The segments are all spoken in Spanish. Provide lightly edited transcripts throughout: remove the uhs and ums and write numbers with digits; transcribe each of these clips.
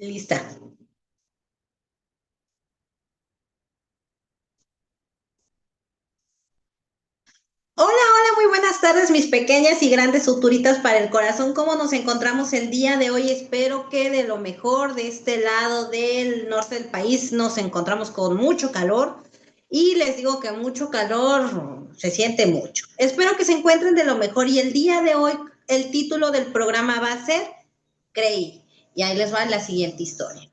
Lista. Hola, hola, muy buenas tardes, mis pequeñas y grandes suturitas para el corazón. ¿Cómo nos encontramos el día de hoy? Espero que de lo mejor de este lado del norte del país nos encontramos con mucho calor. Y les digo que mucho calor se siente mucho. Espero que se encuentren de lo mejor. Y el día de hoy, el título del programa va a ser Creí. Y ahí les va la siguiente historia.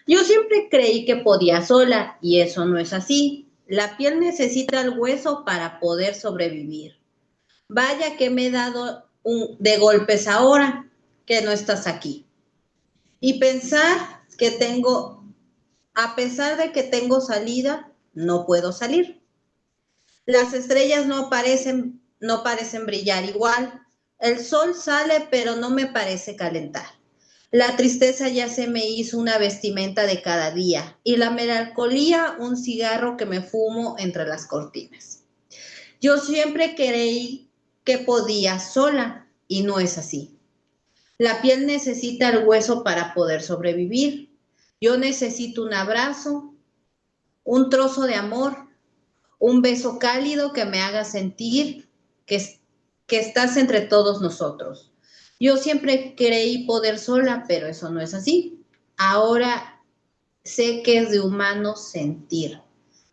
Yo siempre creí que podía sola y eso no es así. La piel necesita el hueso para poder sobrevivir. Vaya que me he dado de golpes ahora que no estás aquí. Y pensar que a pesar de que tengo salida, no puedo salir. Las estrellas no parecen brillar igual. El sol sale, pero no me parece calentar. La tristeza ya se me hizo una vestimenta de cada día y la melancolía un cigarro que me fumo entre las cortinas. Yo siempre creí que podía sola y no es así. La piel necesita el hueso para poder sobrevivir. Yo necesito un abrazo, un trozo de amor, un beso cálido que me haga sentir que estás entre todos nosotros. Yo siempre creí poder sola, pero eso no es así. Ahora sé que es de humano sentir.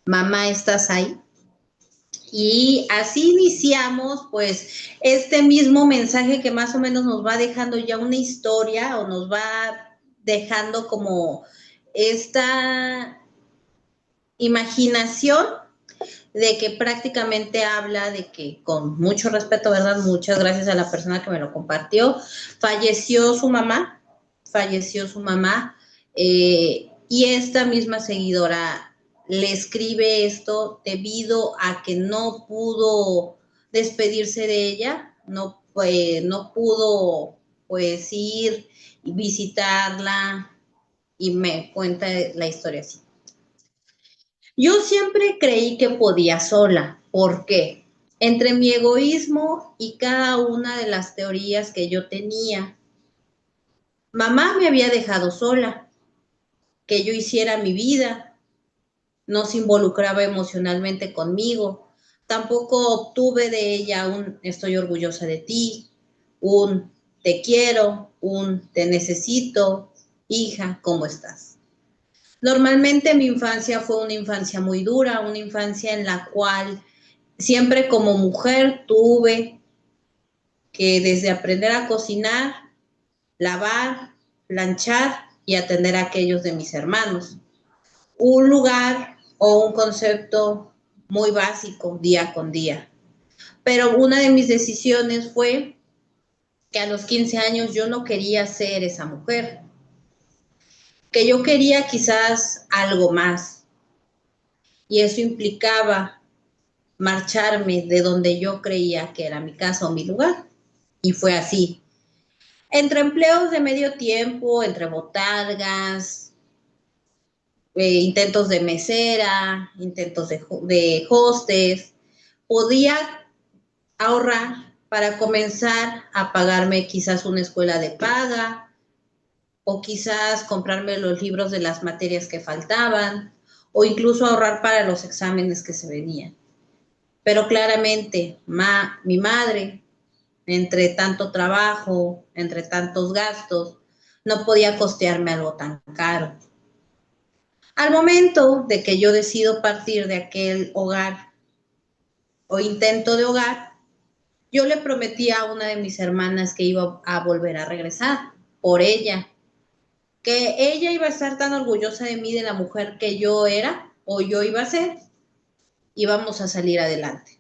Mamá, ¿estás ahí? Y así iniciamos, pues, este mismo mensaje que más o menos nos va dejando ya una historia o nos va dejando como esta imaginación de que prácticamente habla de que, con mucho respeto, ¿verdad? Muchas gracias a la persona que me lo compartió. Falleció su mamá, falleció su mamá, y esta misma seguidora le escribe esto debido a que no pudo despedirse de ella, no pudo pues ir y visitarla, y me cuenta la historia así. Yo siempre creí que podía sola. ¿Por qué? Entre mi egoísmo y cada una de las teorías que yo tenía. Mamá me había dejado sola, que yo hiciera mi vida, no se involucraba emocionalmente conmigo, tampoco obtuve de ella un estoy orgullosa de ti, un te quiero, un te necesito, hija, ¿cómo estás? Normalmente mi infancia fue una infancia muy dura, una infancia en la cual siempre como mujer tuve que desde aprender a cocinar, lavar, planchar y atender a aquellos de mis hermanos. Un lugar o un concepto muy básico día con día. Pero una de mis decisiones fue que a los 15 años yo no quería ser esa mujer, que yo quería quizás algo más. Y eso implicaba marcharme de donde yo creía que era mi casa o mi lugar. Y fue así. Entre empleos de medio tiempo, entre botargas, intentos de mesera, intentos de hostes, podía ahorrar para comenzar a pagarme quizás una escuela de paga o quizás comprarme los libros de las materias que faltaban o incluso ahorrar para los exámenes que se venían. Pero claramente mi madre, entre tanto trabajo, entre tantos gastos, no podía costearme algo tan caro. Al momento de que yo decido partir de aquel hogar o intento de hogar, yo le prometí a una de mis hermanas que iba a volver a regresar por ella, que ella iba a estar tan orgullosa de mí, de la mujer que yo era o yo iba a ser, y vamos a salir adelante.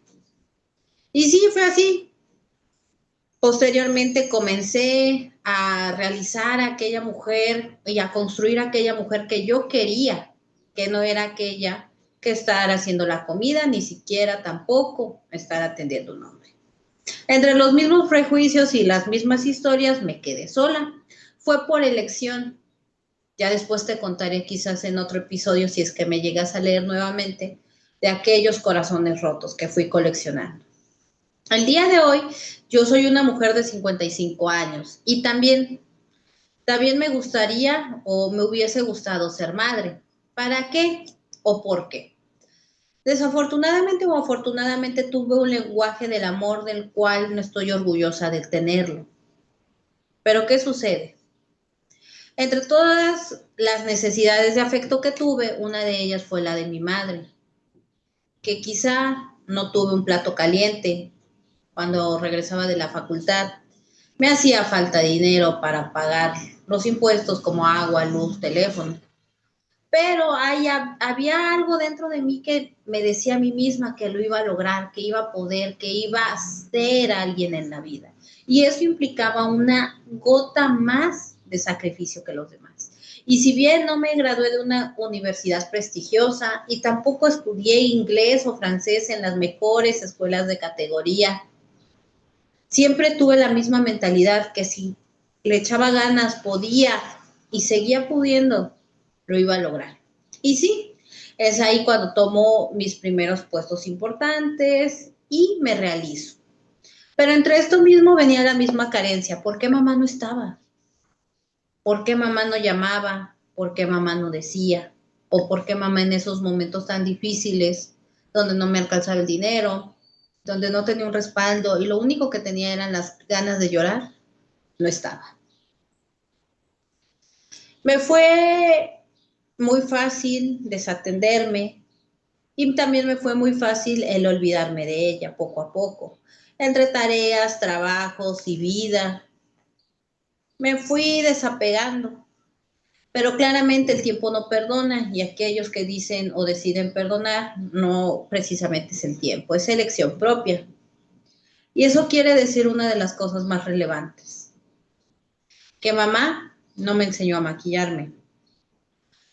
Y sí, fue así. Posteriormente comencé a realizar a aquella mujer y a construir a aquella mujer que yo quería, que no era aquella que estar haciendo la comida, ni siquiera tampoco estar atendiendo un hombre. Entre los mismos prejuicios y las mismas historias me quedé sola. Fue por elección. Ya después te contaré quizás en otro episodio, si es que me llegas a leer nuevamente, de aquellos corazones rotos que fui coleccionando. Al día de hoy, yo soy una mujer de 55 años y también También me gustaría o me hubiese gustado ser madre. ¿Para qué o por qué? Desafortunadamente o afortunadamente tuve un lenguaje del amor del cual no estoy orgullosa de tenerlo. Pero ¿qué sucede? Entre todas las necesidades de afecto que tuve, una de ellas fue la de mi madre, que quizá no tuve un plato caliente cuando regresaba de la facultad. Me hacía falta dinero para pagar los impuestos como agua, luz, teléfono. Pero había algo dentro de mí que me decía a mí misma que lo iba a lograr, que iba a poder, que iba a ser alguien en la vida. Y eso implicaba una gota más de sacrificio que los demás. Y si bien no me gradué de una universidad prestigiosa y tampoco estudié inglés o francés en las mejores escuelas de categoría, siempre tuve la misma mentalidad que si le echaba ganas, podía y seguía pudiendo, lo iba a lograr. Y sí, es ahí cuando tomo mis primeros puestos importantes y me realizo. Pero entre esto mismo venía la misma carencia. ¿Por qué mamá no estaba? ¿Por qué mamá no llamaba? ¿Por qué mamá no decía? ¿O por qué mamá en esos momentos tan difíciles, donde no me alcanzaba el dinero, donde no tenía un respaldo y lo único que tenía eran las ganas de llorar, no estaba? Me fue muy fácil desatenderme y también me fue muy fácil el olvidarme de ella poco a poco. Entre tareas, trabajos y vida, me fui desapegando. Pero claramente el tiempo no perdona y aquellos que dicen o deciden perdonar no precisamente es el tiempo, es elección propia. Y eso quiere decir una de las cosas más relevantes, que mamá no me enseñó a maquillarme,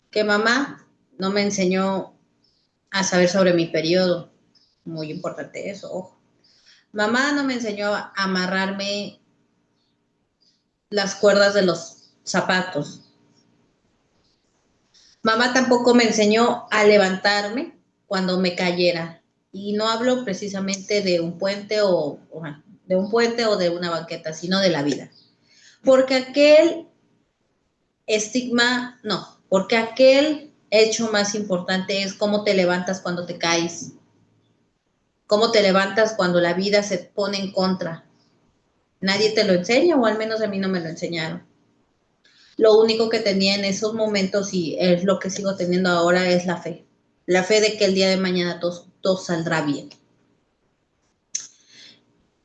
que mamá no me enseñó a saber sobre mi periodo, muy importante eso, ojo. Mamá no me enseñó a amarrarme las cuerdas de los zapatos. Mamá tampoco me enseñó a levantarme cuando me cayera. Y no hablo precisamente de un puente de un puente o de una banqueta, sino de la vida. Porque aquel estigma, no, porque aquel hecho más importante es cómo te levantas cuando te caes, cómo te levantas cuando la vida se pone en contra. Nadie te lo enseña, o al menos a mí no me lo enseñaron. Lo único que tenía en esos momentos, y es lo que sigo teniendo ahora, es la fe. La fe de que el día de mañana todo saldrá bien.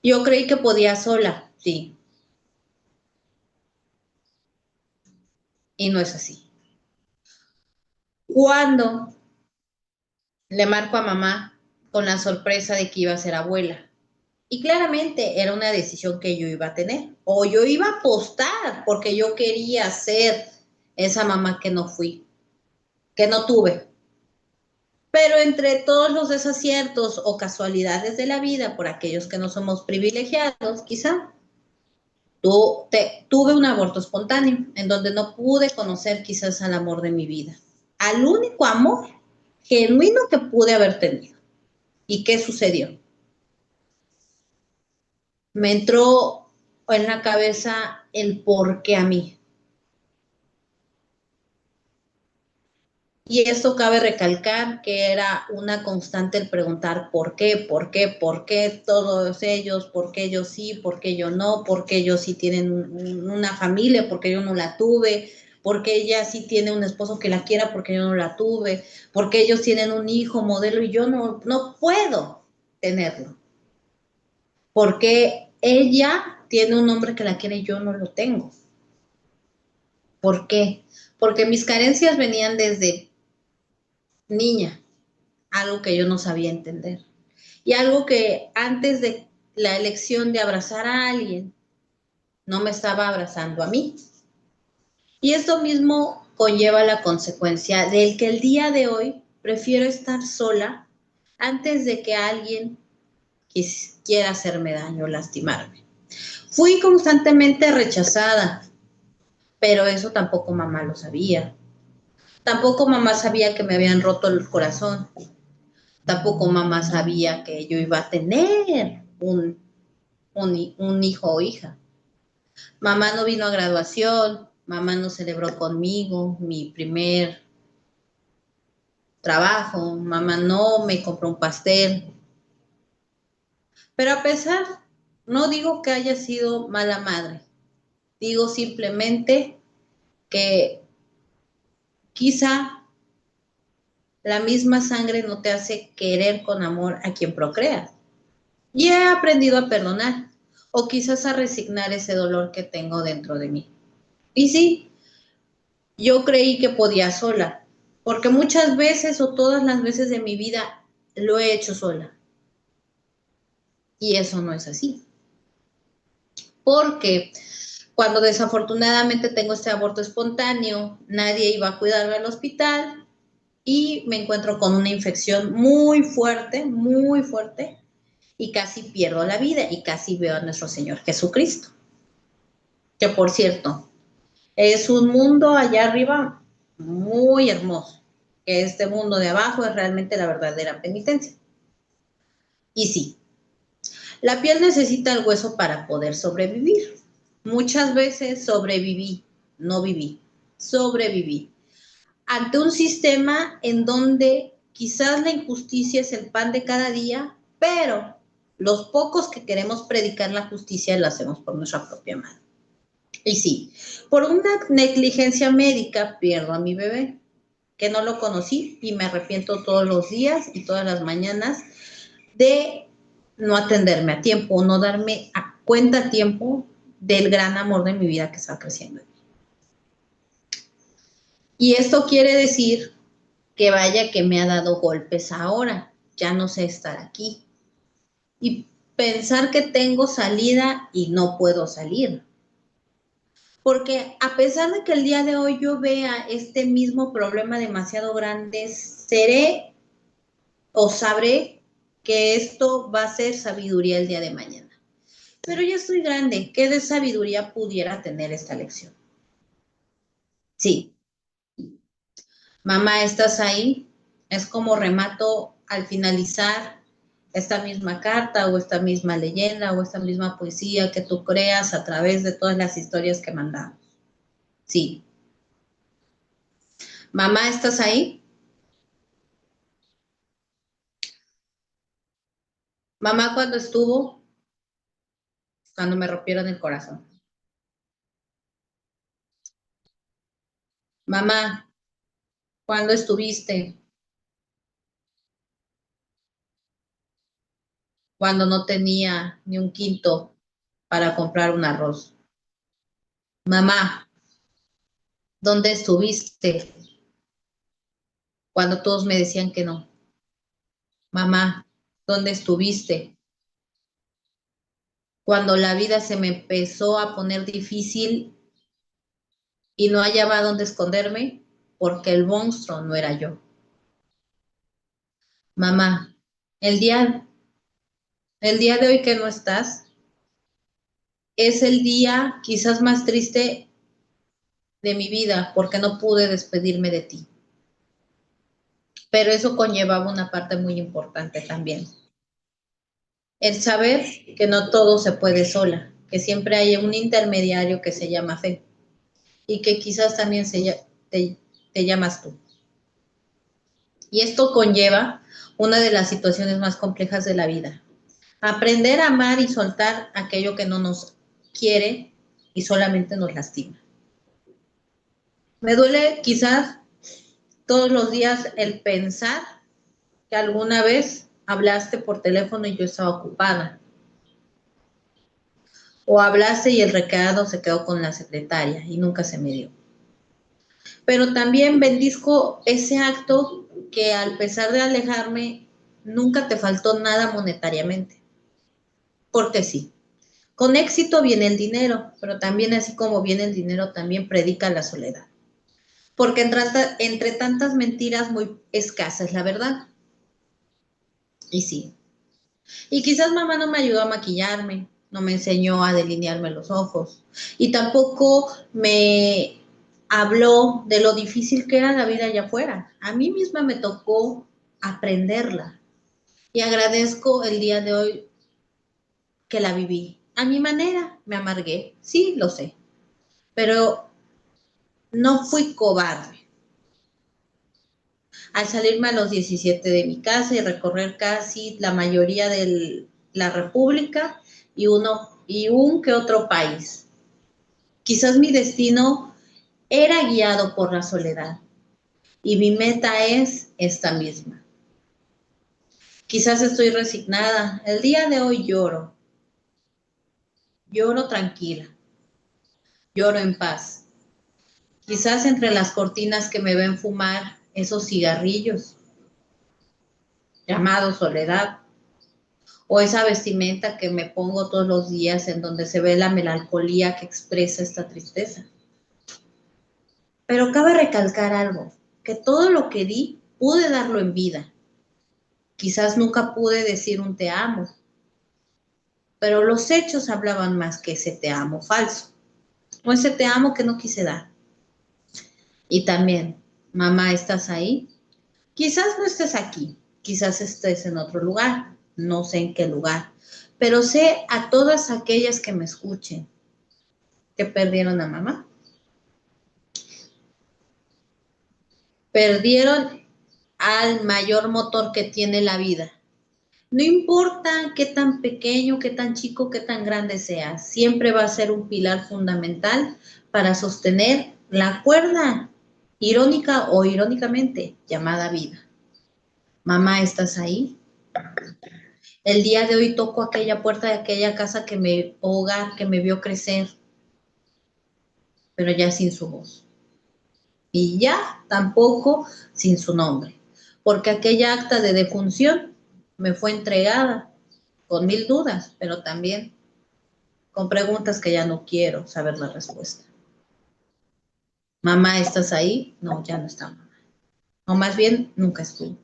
Yo creí que podía sola, sí, y no es así. Cuando le marco a mamá con la sorpresa de que iba a ser abuela, y claramente era una decisión que yo iba a tener, o yo iba a apostar porque yo quería ser esa mamá que no fui, que no tuve. Pero entre todos los desaciertos o casualidades de la vida, por aquellos que no somos privilegiados, quizá, tuve un aborto espontáneo, en donde no pude conocer quizás al amor de mi vida, al único amor genuino que pude haber tenido. ¿Y qué sucedió? Me entró en la cabeza el por qué a mí. Y esto cabe recalcar que era una constante el preguntar por qué todos ellos, por qué yo sí, por qué yo no, por qué ellos sí tienen una familia, por qué yo no la tuve, por qué ella sí tiene un esposo que la quiera, porque yo no la tuve, por qué ellos tienen un hijo modelo y yo no puedo tenerlo, porque ella tiene un hombre que la quiere y yo no lo tengo. ¿Por qué? Porque mis carencias venían desde niña, algo que yo no sabía entender. Y algo que antes de la elección de abrazar a alguien, no me estaba abrazando a mí. Y esto mismo conlleva la consecuencia del que el día de hoy prefiero estar sola antes de que alguien quiera hacerme daño, lastimarme. Fui constantemente rechazada, pero eso tampoco mamá lo sabía. Tampoco mamá sabía que me habían roto el corazón. Tampoco mamá sabía que yo iba a tener un hijo o hija. Mamá no vino a graduación, mamá no celebró conmigo mi primer trabajo, mamá no me compró un pastel. Pero a pesar, no digo que haya sido mala madre, digo simplemente que quizá la misma sangre no te hace querer con amor a quien procreas. Y he aprendido a perdonar, o quizás a resignar ese dolor que tengo dentro de mí. Y sí, yo creí que podía sola, porque muchas veces o todas las veces de mi vida lo he hecho sola. Y eso no es así. Porque cuando desafortunadamente tengo este aborto espontáneo, nadie iba a cuidarme al hospital y me encuentro con una infección muy fuerte, y casi pierdo la vida y casi veo a nuestro Señor Jesucristo. Que por cierto, es un mundo allá arriba muy hermoso, que este mundo de abajo es realmente la verdadera penitencia. Y sí, la piel necesita el hueso para poder sobrevivir. Muchas veces sobreviví, no viví, sobreviví ante un sistema en donde quizás la injusticia es el pan de cada día, pero los pocos que queremos predicar la justicia lo hacemos por nuestra propia mano. Y sí, por una negligencia médica pierdo a mi bebé, que no lo conocí y me arrepiento todos los días y todas las mañanas de no atenderme a tiempo, no darme cuenta a tiempo del gran amor de mi vida que está creciendo. Y esto quiere decir que vaya que me ha dado golpes ahora, ya no sé estar aquí. Y pensar que tengo salida y no puedo salir. Porque a pesar de que el día de hoy yo vea este mismo problema demasiado grande, seré o sabré que esto va a ser sabiduría el día de mañana. Pero ya estoy grande, ¿qué de sabiduría pudiera tener esta lección? Sí, mamá, ¿estás ahí? Es como remato al finalizar esta misma carta o esta misma leyenda o esta misma poesía que tú creas a través de todas las historias que mandamos. Sí. Mamá, ¿estás ahí? Mamá, ¿cuándo estuvo? Cuando me rompieron el corazón. Mamá, ¿cuándo estuviste? Cuando no tenía ni un quinto para comprar un arroz. Mamá, ¿dónde estuviste? Cuando todos me decían que no. Mamá, ¿dónde estuviste? Cuando la vida se me empezó a poner difícil y no hallaba dónde esconderme porque el monstruo no era yo. Mamá, el día, el día de hoy que no estás es el día quizás más triste de mi vida porque no pude despedirme de ti. Pero eso conllevaba una parte muy importante también. El saber que no todo se puede sola, que siempre hay un intermediario que se llama fe y que quizás también te llamas tú. Y esto conlleva una de las situaciones más complejas de la vida. Aprender a amar y soltar aquello que no nos quiere y solamente nos lastima. Me duele quizás todos los días el pensar que alguna vez hablaste por teléfono y yo estaba ocupada. O hablaste y el recado se quedó con la secretaria y nunca se me dio. Pero también bendizco ese acto que al pesar de alejarme, nunca te faltó nada monetariamente. Porque sí, con éxito viene el dinero, pero también así como viene el dinero, también predica la soledad. Porque entre tantas mentiras muy escasa es la verdad. Y sí. Y quizás mamá no me ayudó a maquillarme, no me enseñó a delinearme los ojos y tampoco me habló de lo difícil que era la vida allá afuera. A mí misma me tocó aprenderla y agradezco el día de hoy que la viví. A mi manera me amargué, sí, lo sé, pero No fui cobarde. Al salirme a los 17 de mi casa y recorrer casi la mayoría de la República y un que otro país. Quizás mi destino era guiado por la soledad y mi meta es esta misma. Quizás estoy resignada. El día de hoy lloro. Lloro tranquila. Lloro en paz. Quizás entre las cortinas que me ven fumar esos cigarrillos llamados soledad, o esa vestimenta que me pongo todos los días en donde se ve la melancolía que expresa esta tristeza. Pero cabe recalcar algo, que todo lo que di pude darlo en vida. Quizás nunca pude decir un te amo, pero los hechos hablaban más que ese te amo falso, o ese te amo que no quise dar. Y también, mamá, ¿estás ahí? Quizás no estés aquí, quizás estés en otro lugar, no sé en qué lugar, pero sé a todas aquellas que me escuchen que perdieron a mamá. Perdieron al mayor motor que tiene la vida. No importa qué tan pequeño, qué tan chico, qué tan grande sea, siempre va a ser un pilar fundamental para sostener la cuerda, irónica o irónicamente, llamada vida. Mamá, ¿estás ahí? El día de hoy toco aquella puerta de aquella casa que me, hogar que me vio crecer, pero ya sin su voz. Y ya tampoco sin su nombre, porque aquella acta de defunción me fue entregada con 1000 dudas, pero también con preguntas que ya no quiero saber la respuesta. Mamá, ¿estás ahí? No, ya no está mamá. O más bien, nunca estuvo.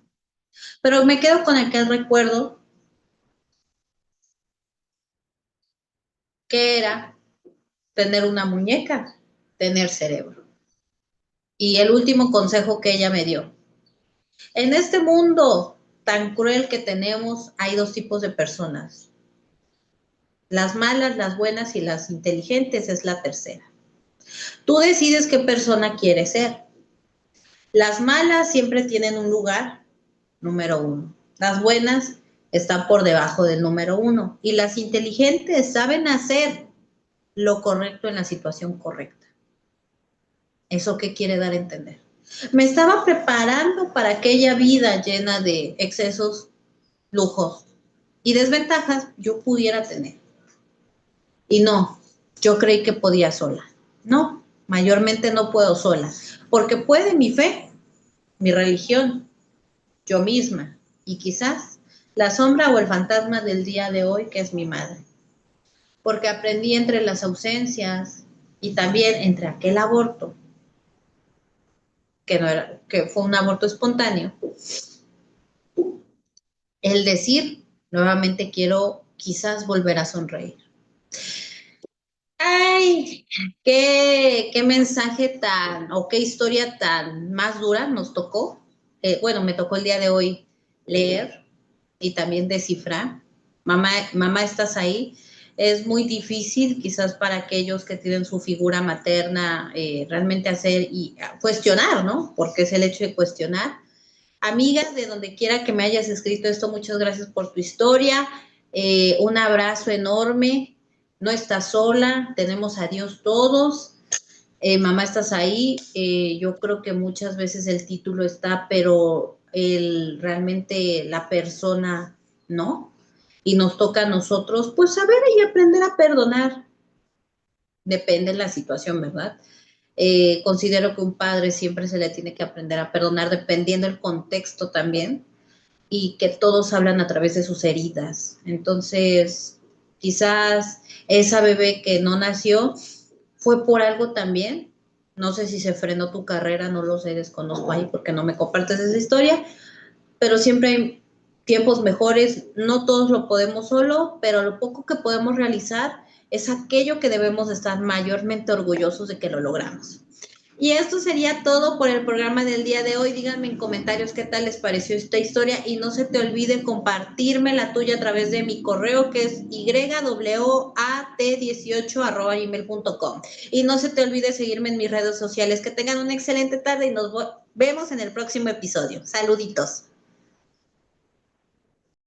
Pero me quedo con aquel recuerdo que era tener una muñeca, tener cerebro. Y el último consejo que ella me dio. En este mundo tan cruel que tenemos, hay dos tipos de personas. Las malas, las buenas y las inteligentes es la tercera. Tú decides qué persona quieres ser. Las malas siempre tienen un lugar, número 1. Las buenas están por debajo del número 1. Y las inteligentes saben hacer lo correcto en la situación correcta. ¿Eso qué quiere dar a entender? Me estaba preparando para aquella vida llena de excesos, lujos y desventajas yo pudiera tener. Y no, yo creí que podía sola. No, mayormente no puedo sola, porque puede mi fe, mi religión, yo misma y quizás la sombra o el fantasma del día de hoy que es mi madre. Porque aprendí entre las ausencias y también entre aquel aborto, que, no era, que fue un aborto espontáneo, el decir, nuevamente quiero quizás volver a sonreír. Ay, qué mensaje tan, o qué historia tan más dura nos tocó. Bueno, me tocó el día de hoy leer y también descifrar. Mamá, ¿estás ahí? Es muy difícil quizás para aquellos que tienen su figura materna realmente hacer y cuestionar, ¿no? Porque es el hecho de cuestionar. Amigas, de donde quiera que me hayas escrito esto, muchas gracias por tu historia. Un abrazo enorme. No estás sola, tenemos a Dios todos. Mamá, estás ahí. Yo creo que muchas veces el título está, pero realmente la persona no. Y nos toca a nosotros, pues, saber y aprender a perdonar. Depende de la situación, ¿verdad? Considero que un padre siempre se le tiene que aprender a perdonar dependiendo del contexto también y que todos hablan a través de sus heridas. Entonces, quizás esa bebé que no nació fue por algo también. No sé si se frenó tu carrera, no lo sé, desconozco ahí porque no me compartes esa historia, pero siempre hay tiempos mejores, no todos lo podemos solo, pero lo poco que podemos realizar es aquello que debemos estar mayormente orgullosos de que lo logramos. Y esto sería todo por el programa del día de hoy. Díganme en comentarios qué tal les pareció esta historia y no se te olvide compartirme la tuya a través de mi correo que es YWAT18@gmail.com. Y no se te olvide seguirme en mis redes sociales. Que tengan una excelente tarde y nos vemos en el próximo episodio. Saluditos.